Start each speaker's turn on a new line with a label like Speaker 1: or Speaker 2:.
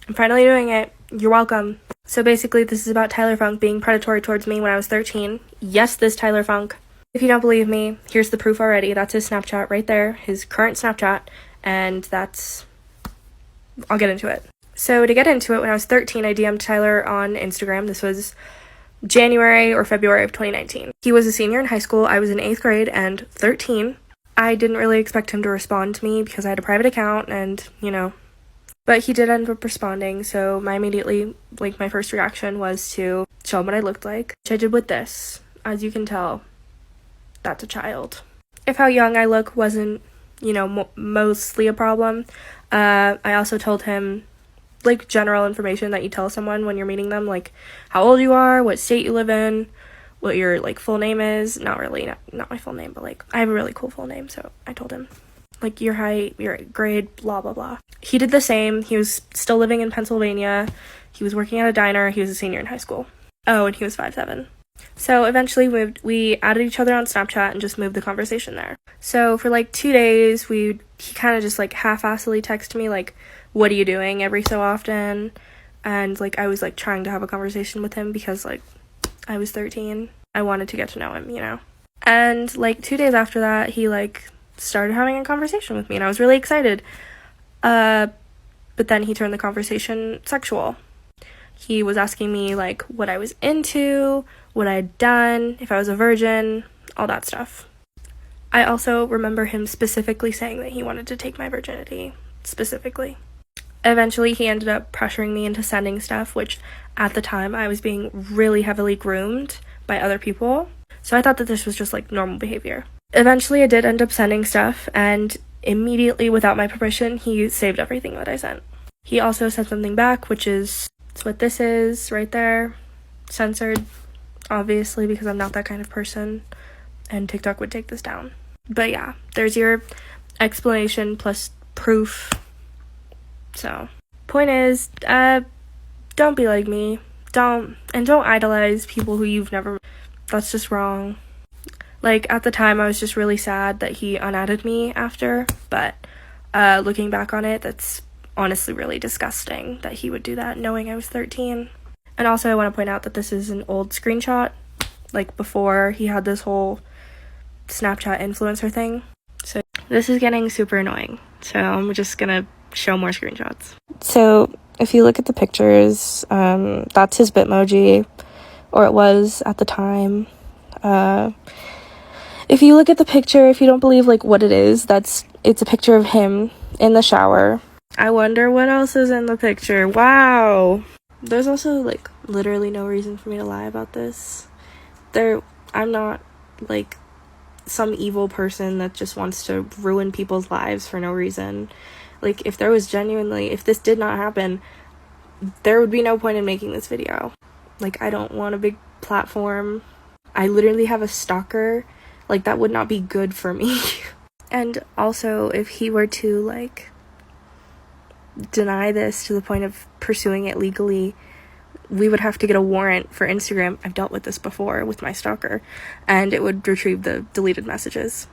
Speaker 1: I'm finally doing it. You're welcome. So basically, this is about Tyler Funk being predatory towards me when I was 13. Yes, this Tyler Funk. If you don't believe me, here's the proof already. That's his Snapchat right there, his current Snapchat, and I'll get into it. So to get into it, when I was 13, I DM'd Tyler on Instagram. This was January or February of 2019. He was a senior in high school. I was in 8th grade and 13. I didn't really expect him to respond to me because I had a private account and, but he did end up responding. So my first reaction was to show him what I looked like, which I did with this. As you can tell, that's a child. If how young I look wasn't, mostly a problem, I also told him general information that you tell someone when you're meeting them, like how old you are, what state you live in, what your full name is. Not my full name, but I have a really cool full name, so I told him your height, your grade, blah blah blah. He did the same. He was still living in Pennsylvania. He was working at a diner. He was a senior in high school. Oh, and he was 5'7". So eventually we added each other on Snapchat and just moved the conversation there. So for 2 days he kind of just half-assedly texted me what are you doing every so often, and I was trying to have a conversation with him because I was 13. I wanted to get to know him, and 2 days after that he started having a conversation with me and I was really excited, but then he turned the conversation sexual. He was asking me what I was into, what I had done, if I was a virgin, all that stuff. I also remember him specifically saying that he wanted to take my virginity, specifically. Eventually, he ended up pressuring me into sending stuff, which at the time I was being really heavily groomed by other people. So I thought that this was just normal behavior. Eventually, I did end up sending stuff, and immediately, without my permission, he saved everything that I sent. He also sent something back, which is what this is right there. Censored, obviously, because I'm not that kind of person, and TikTok would take this down. But yeah, there's your explanation plus proof. So, point is, don't be like me. Don't idolize people who you've never. That's just wrong. At the time, I was just really sad that he unadded me after, but looking back on it, that's honestly really disgusting that he would do that knowing I was 13. And also, I want to point out that this is an old screenshot, before he had this whole Snapchat influencer thing. So, this is getting super annoying. So, I'm just gonna show more screenshots. So if you look at the pictures, that's his Bitmoji, or it was at the time. If you look at the picture, if you don't believe what it is, it's a picture of him in the shower. I wonder what else is in the picture. Wow. There's also literally no reason for me to lie about this. I'm not some evil person that just wants to ruin people's lives for no reason. If this did not happen, there would be no point in making this video. I don't want a big platform. I literally have a stalker. That would not be good for me. And also, if he were to, deny this to the point of pursuing it legally, we would have to get a warrant for Instagram. I've dealt with this before with my stalker, and it would retrieve the deleted messages.